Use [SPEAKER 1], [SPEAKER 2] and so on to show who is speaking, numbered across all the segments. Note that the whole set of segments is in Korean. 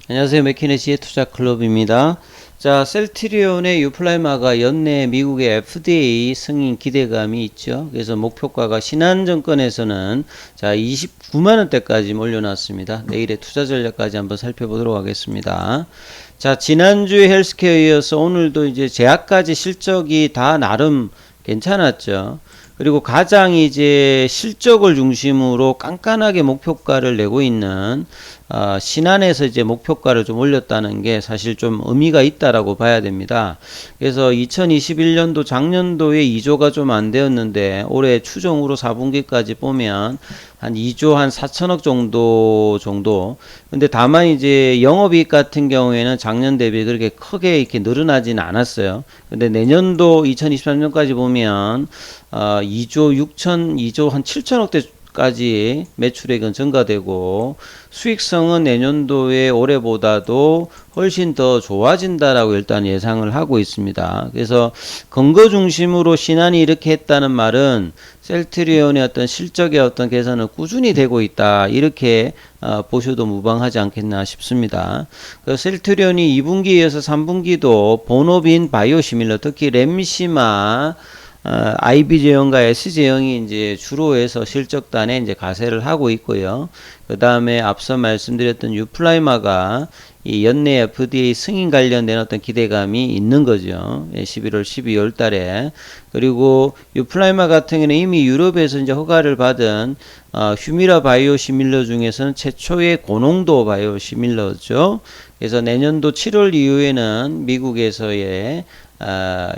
[SPEAKER 1] 안녕하세요. 맥키네시의 투자클럽입니다. 자, 셀트리온의 유플라이마가 연내 미국의 FDA 승인 기대감이 있죠. 그래서 목표가가 신한증권에서는 자 29만원대까지 올려놨습니다. 내일의 투자 전략까지 한번 살펴보도록 하겠습니다. 자, 지난주에 헬스케어에 이어서 오늘도 이제 제약까지 실적이 다 나름 괜찮았죠. 그리고 가장 이제 실적을 중심으로 깐깐하게 목표가를 내고 있는 신한에서 이제 목표가를 좀 올렸다는 게 사실 좀 의미가 있다라고 봐야 됩니다. 그래서 2021년도 작년도에 2조가 좀 안 되었는데 올해 추정으로 4분기까지 보면 한 2조 한 4천억 정도. 근데 다만 이제 영업이익 같은 경우에는 작년 대비 그렇게 크게 이렇게 늘어나지는 않았어요. 근데 내년도 2023년까지 보면 2조 한 7천억대 까지 매출액은 증가되고 수익성은 내년도에 올해보다도 훨씬 더 좋아진다라고 일단 예상을 하고 있습니다. 그래서 근거 중심으로 신한이 이렇게 했다는 말은 셀트리온의 어떤 실적의 어떤 개선은 꾸준히 되고 있다, 이렇게 보셔도 무방하지 않겠나 싶습니다. 셀트리온이 2분기에 이어서 3분기도 본업인 바이오시밀러, 특히 램시마 IB 제형과 S 제형이 이제 주로 해서 실적단에 이제 가세를 하고 있고요. 그 다음에 앞서 말씀드렸던 유플라이마가 이 연내 FDA 승인 관련된 어떤 기대감이 있는 거죠. 11월, 12월 달에. 그리고 유플라이마 같은 경우는 이미 유럽에서 이제 허가를 받은 휴미라 바이오시밀러 중에서는 최초의 고농도 바이오시밀러죠. 그래서 내년도 7월 이후에는 미국에서의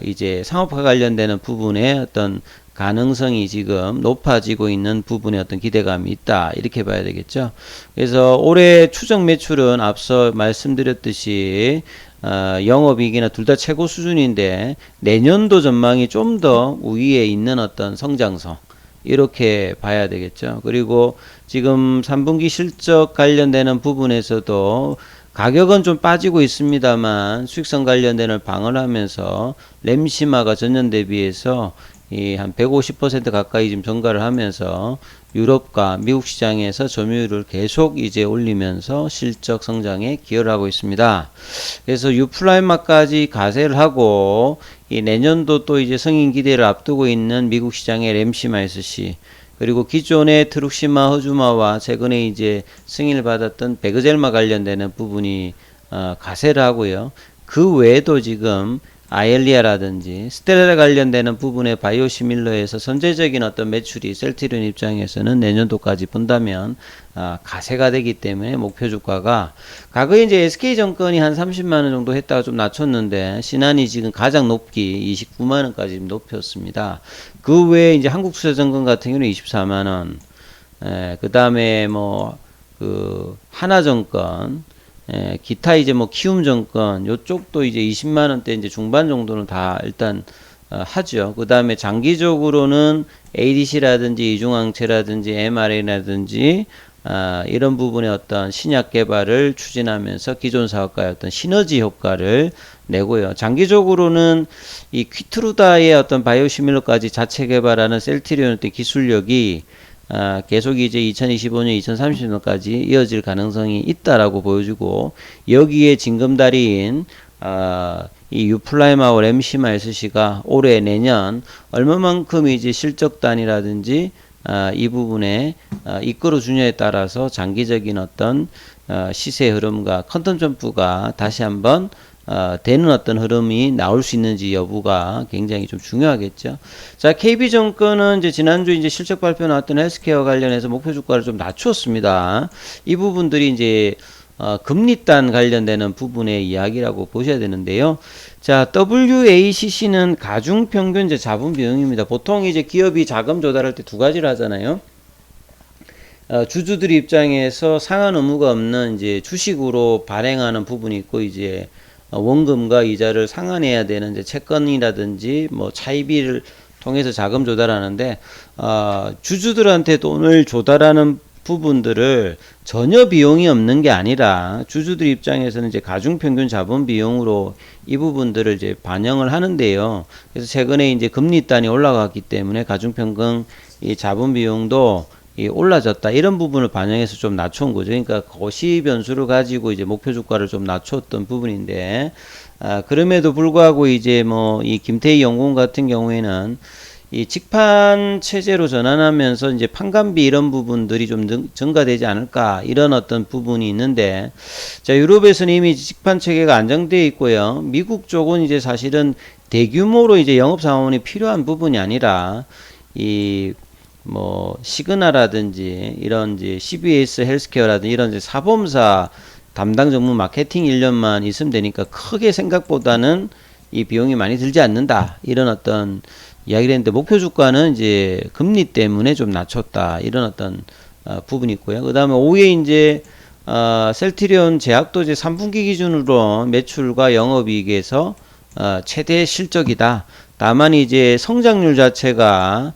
[SPEAKER 1] 이제 상업화 관련되는 부분에 어떤 가능성이 지금 높아지고 있는 부분에 어떤 기대감이 있다, 이렇게 봐야 되겠죠. 그래서 올해 추정 매출은 앞서 말씀드렸듯이 영업이익이나 둘 다 최고 수준인데 내년도 전망이 좀 더 우위에 있는 어떤 성장성, 이렇게 봐야 되겠죠. 그리고 지금 3분기 실적 관련되는 부분에서도 가격은 좀 빠지고 있습니다만 수익성 관련된을 방어하면서 램시마가 전년 대비해서 한 150% 가까이 지금 증가를 하면서 유럽과 미국 시장에서 점유율을 계속 이제 올리면서 실적 성장에 기여를 하고 있습니다. 그래서 유플라이마까지 가세를 하고 이 내년도 또 이제 승인 기대를 앞두고 있는 미국 시장의 램시마 SC, 그리고 기존의 트룩시마, 허주마와 최근에 이제 승인을 받았던 베그젤마 관련되는 부분이 가세를 하고요. 그 외에도 지금 아엘리아라든지 스텔라 관련되는 부분의 바이오시밀러에서 선제적인 어떤 매출이 셀트리온 입장에서는 내년도까지 본다면 가세가 되기 때문에 목표 주가가, 과거에 이제 SK증권이 한 30만원 정도 했다가 좀 낮췄는데 신한이 지금 가장 높기 29만원까지 높였습니다. 그 외에 이제 한국투자증권 같은 경우는 24만원, 그 다음에 하나증권, 기타 이제 키움증권 요쪽도 이제 20만원대 이제 중반 정도는 다 일단 하죠. 그 다음에 장기적으로는 ADC라든지 이중항체라든지 mRNA라든지 이런 부분의 어떤 신약 개발을 추진하면서 기존 사업과의 어떤 시너지 효과를 내고요. 장기적으로는 이 퀴트루다의 어떤 바이오시밀러까지 자체 개발하는 셀트리온의 기술력이 계속 이제 2025년, 2030년까지 이어질 가능성이 있다라고 보여주고, 여기에 징검다리인 이 유플라이마와 램시마 SC가 올해 내년 얼마만큼 이제 실적단이라든지 이 부분에 이끌어 주냐에 따라서 장기적인 어떤 시세 흐름과 컨텀 점프가 다시 한번 되는 어떤 흐름이 나올 수 있는지 여부가 굉장히 좀 중요하겠죠. 자, KB증권은 이제 지난주 이제 실적 발표 나왔던 헬스케어 관련해서 목표 주가를 좀 낮추었습니다. 이 부분들이 이제 금리단 관련되는 부분의 이야기라고 보셔야 되는데요. 자, WACC는 가중평균 자본 비용입니다. 보통 이제 기업이 자금 조달할 때 두 가지를 하잖아요. 주주들 입장에서 상환 의무가 없는 이제 주식으로 발행하는 부분이 있고, 이제 원금과 이자를 상환해야 되는 이제 채권이라든지 차입비를 통해서 자금 조달하는데, 주주들한테 돈을 조달하는 부분들을 전혀 비용이 없는 게 아니라 주주들 입장에서는 이제 가중평균 자본 비용으로 이 부분들을 이제 반영을 하는데요. 그래서 최근에 이제 금리단이 올라갔기 때문에 가중평균 이 자본 비용도 올라졌다. 이런 부분을 반영해서 좀 낮춘 거죠. 그러니까 거시 변수를 가지고 이제 목표 주가를 좀 낮췄던 부분인데, 그럼에도 불구하고 이제 뭐 이 김태희 연구원 같은 경우에는 이 직판 체제로 전환하면서 이제 판관비 이런 부분들이 좀 증가되지 않을까, 이런 어떤 부분이 있는데, 자, 유럽에서는 이미 직판 체계가 안정되어 있고요. 미국 쪽은 이제 사실은 대규모로 이제 영업 자원이 필요한 부분이 아니라 이 뭐 시그나라든지 이런 이제 CBS 헬스케어라든지 이런 이제 사범사 담당 전문 마케팅 인력만 있으면 되니까 크게 생각보다는 이 비용이 많이 들지 않는다, 이런 어떤 이야기를 했는데, 목표 주가는 이제 금리 때문에 좀 낮췄다, 이런 어떤 부분이 있고요. 그 다음에 5회 이제 셀트리온 제약도 이제 3분기 기준으로 매출과 영업이익에서 최대 실적이다. 다만 이제 성장률 자체가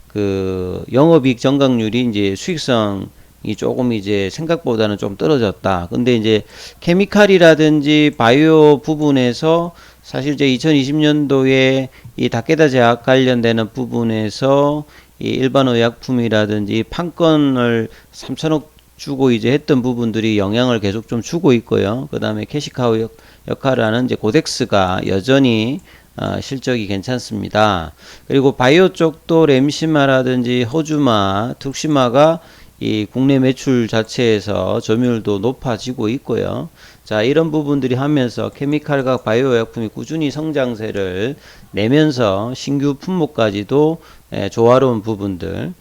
[SPEAKER 1] 그 영업이익 정각률이 이제 수익성이 조금 이제 생각보다는 좀 떨어졌다. 근데 이제 케미칼이라든지 바이오 부분에서 사실 이제 2020년도에 이 다케다 제약 관련되는 부분에서 이 일반 의약품이라든지 판권을 3천억 주고 이제 했던 부분들이 영향을 계속 좀 주고 있고요. 그 다음에 캐시카우 역할을 하는 이제 고덱스가 여전히 실적이 괜찮습니다. 그리고 바이오 쪽도 램시마라든지 허주마, 툭시마가 이 국내 매출 자체에서 점유율도 높아지고 있고요. 자, 이런 부분들이 하면서 케미칼과 바이오 약품이 꾸준히 성장세를 내면서 신규 품목까지도 조화로운 부분들,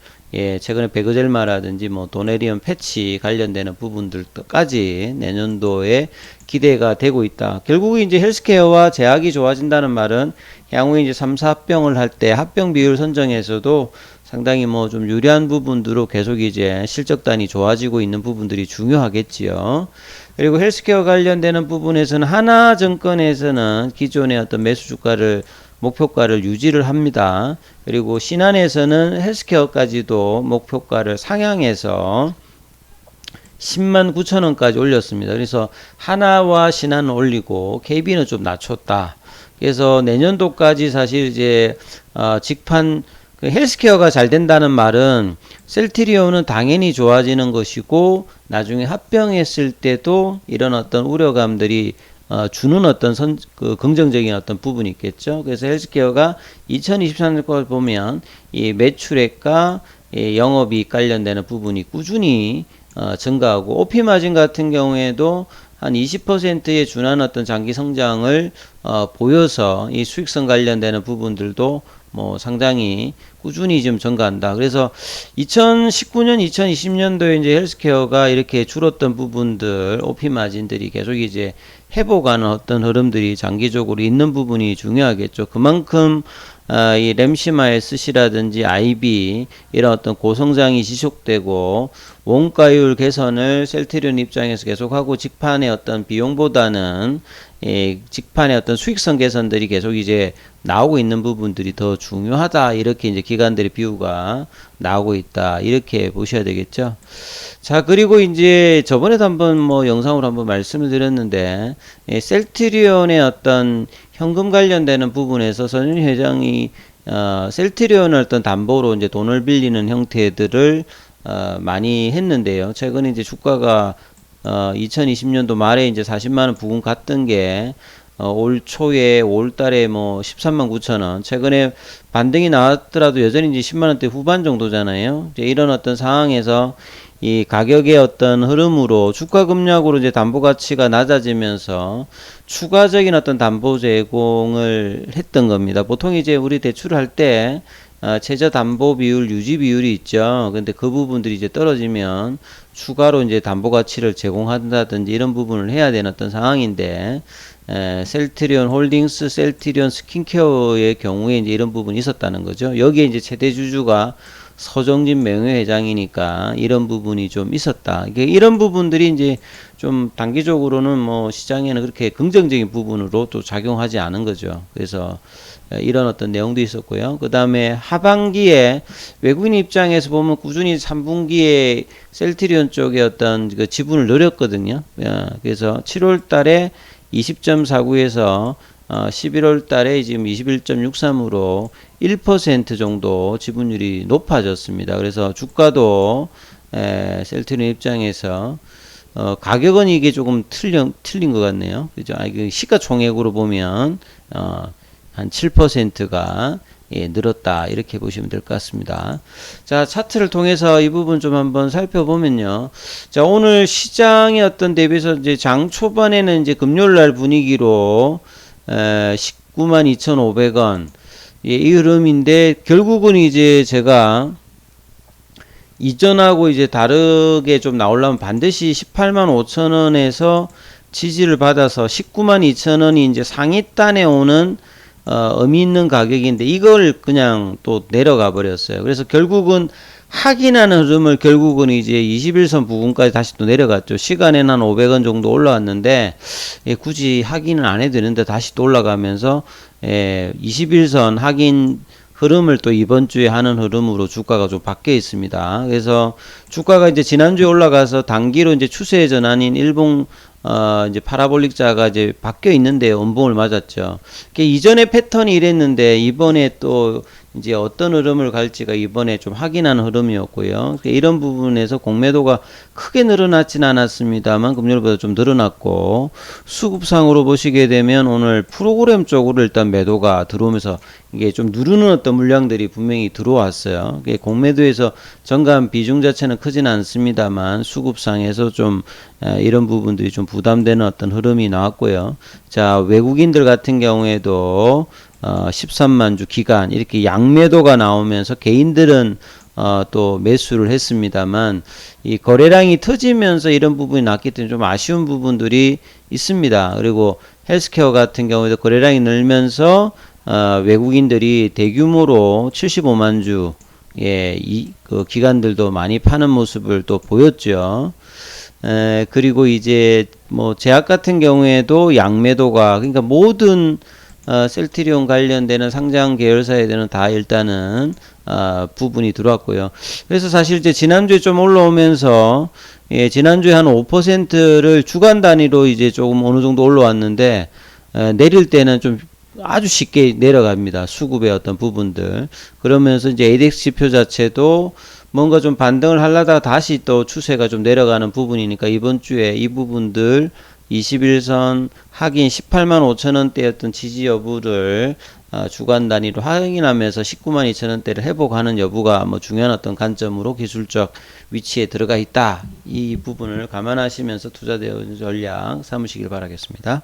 [SPEAKER 1] 최근에 베그젤마라든지 뭐 도네리움 패치 관련되는 부분들까지 내년도에 기대가 되고 있다. 결국 이제 헬스케어와 제약이 좋아진다는 말은 향후에 이제 3, 4합병을 할 때 합병 비율 선정에서도 상당히 뭐 좀 유리한 부분들로 계속 이제 실적단이 좋아지고 있는 부분들이 중요하겠지요. 그리고 헬스케어 관련되는 부분에서는 하나증권에서는 기존의 어떤 매수 주가를 목표가를 유지를 합니다. 그리고 신한에서는 헬스케어까지도 목표가를 상향해서 10만 9천 원까지 올렸습니다. 그래서 하나와 신한은 올리고 KB는 좀 낮췄다. 그래서 내년도까지 사실 이제 직판 그 헬스케어가 잘 된다는 말은 셀트리온은 당연히 좋아지는 것이고, 나중에 합병했을 때도 이런 어떤 우려감들이 주는 어떤 그 긍정적인 어떤 부분이 있겠죠. 그래서 헬스케어가 2023년 걸 보면 이 매출액과 영업이익 관련되는 부분이 꾸준히 증가하고, OP 마진 같은 경우에도 한 20%에 준하는 어떤 장기 성장을 보여서 이 수익성 관련되는 부분들도 뭐 상당히 꾸준히 좀 증가한다. 그래서 2019년, 2020년도에 이제 헬스케어가 이렇게 줄었던 부분들, OP 마진들이 계속 이제 회복하는 어떤 흐름들이 장기적으로 있는 부분이 중요하겠죠. 그만큼 이 램시마 SC라든지 IB 이런 어떤 고성장이 지속되고, 원가율 개선을 셀트리온 입장에서 계속하고, 직판의 어떤 비용보다는 직판의 어떤 수익성 개선들이 계속 이제 나오고 있는 부분들이 더 중요하다. 이렇게 이제 기관들의 비유가 나오고 있다. 이렇게 보셔야 되겠죠. 자, 그리고 이제 저번에도 한번 뭐 영상으로 한번 말씀을 드렸는데, 셀트리온의 어떤 현금 관련되는 부분에서 손윤희 회장이 셀트리온을 어떤 담보로 이제 돈을 빌리는 형태들을 많이 했는데요. 최근에 이제 주가가 2020년도 말에 이제 40만원 부근 갔던 게 올 초에 5월달에 뭐 13만 9천원, 최근에 반등이 나왔더라도 여전히 이제 10만원대 후반 정도잖아요. 이제 이런 어떤 상황에서 이 가격의 어떤 흐름으로 주가 급락으로 이제 담보 가치가 낮아지면서 추가적인 어떤 담보 제공을 했던 겁니다. 보통 이제 우리 대출을 할 때 최저 담보 비율, 유지 비율이 있죠. 근데 그 부분들이 이제 떨어지면 추가로 이제 담보 가치를 제공한다든지 이런 부분을 해야 되는 어떤 상황인데, 셀트리온 홀딩스, 셀트리온 스킨케어의 경우에 이제 이런 부분이 있었다는 거죠. 여기에 이제 최대 주주가 서정진 명예회장이니까 이런 부분이 좀 있었다. 이런 부분들이 이제 좀 단기적으로는 뭐 시장에는 그렇게 긍정적인 부분으로 또 작용하지 않은 거죠. 그래서 이런 어떤 내용도 있었고요. 그 다음에 하반기에 외국인 입장에서 보면 꾸준히 3분기에 셀트리온 쪽에 어떤 그 지분을 늘렸거든요. 그래서 7월 달에 20.49에서 11월 달에 지금 21.63으로 1% 정도 지분율이 높아졌습니다. 그래서 주가도 셀트리온 입장에서 가격은 이게 조금 틀린 것 같네요. 그죠? 이게 시가총액으로 보면 한 7%가 늘었다 이렇게 보시면 될 것 같습니다. 자, 차트를 통해서 이 부분 좀 한번 살펴보면요. 자, 오늘 시장의 어떤 대비해서 이제 장 초반에는 이제 금요일 날 분위기로 192,500원 이 흐름인데 결국은 이제 제가 이전하고 이제 다르게 좀 나오려면 반드시 185,000원에서 지지를 받아서 192,000원이 이제 상위단에 오는 의미 있는 가격인데 이걸 그냥 또 내려가 버렸어요. 그래서 결국은 확인하는 흐름을 결국은 이제 21선 부근까지 다시 또 내려갔죠. 시간에는 한 500원 정도 올라왔는데 굳이 확인은 안 해도 되는데 다시 또 올라가면서 21선 확인 흐름을 또 이번 주에 하는 흐름으로 주가가 좀 바뀌어 있습니다. 그래서 주가가 이제 지난주에 올라가서 단기로 이제 추세 전환인 일봉 이제 파라볼릭자가 이제 바뀌어 있는데요. 음봉을 맞았죠. 이전의 패턴이 이랬는데 이번에 또 이제 어떤 흐름을 갈지가 이번에 좀 확인하는 흐름이었고요. 이런 부분에서 공매도가 크게 늘어났진 않았습니다만 금요일보다 좀 늘어났고 수급상으로 보시게 되면 오늘 프로그램 쪽으로 일단 매도가 들어오면서 이게 좀 누르는 어떤 물량들이 분명히 들어왔어요. 공매도에서 정감 비중 자체는 크진 않습니다만 수급상에서 좀 이런 부분들이 좀 부담되는 어떤 흐름이 나왔고요. 자, 외국인들 같은 경우에도 13만 주 기간 이렇게 양매도가 나오면서 개인들은 또 매수를 했습니다만 이 거래량이 터지면서 이런 부분이 났기 때문에 좀 아쉬운 부분들이 있습니다. 그리고 헬스케어 같은 경우에도 거래량이 늘면서 외국인들이 대규모로 75만 주 그 기관들도 많이 파는 모습을 또 보였죠. 그리고 이제 뭐 제약 같은 경우에도 양매도가 그러니까 모든 셀트리온 관련되는 상장 계열사에는 다 일단은 부분이 들어왔고요. 그래서 사실 이제 지난주에 좀 올라오면서 지난주에 한 5%를 주간 단위로 이제 조금 어느 정도 올라왔는데 내릴 때는 좀 아주 쉽게 내려갑니다. 수급의 어떤 부분들. 그러면서 이제 ADX 지표 자체도 뭔가 좀 반등을 하려다가 다시 또 추세가 좀 내려가는 부분이니까 이번 주에 이 부분들 21선 확인 185,000원대였던 지지 여부를 주간 단위로 확인하면서 192,000원대를 회복하는 여부가 뭐 중요한 어떤 관점으로 기술적 위치에 들어가 있다. 이 부분을 감안하시면서 투자 대응 전략 삼으시길 바라겠습니다.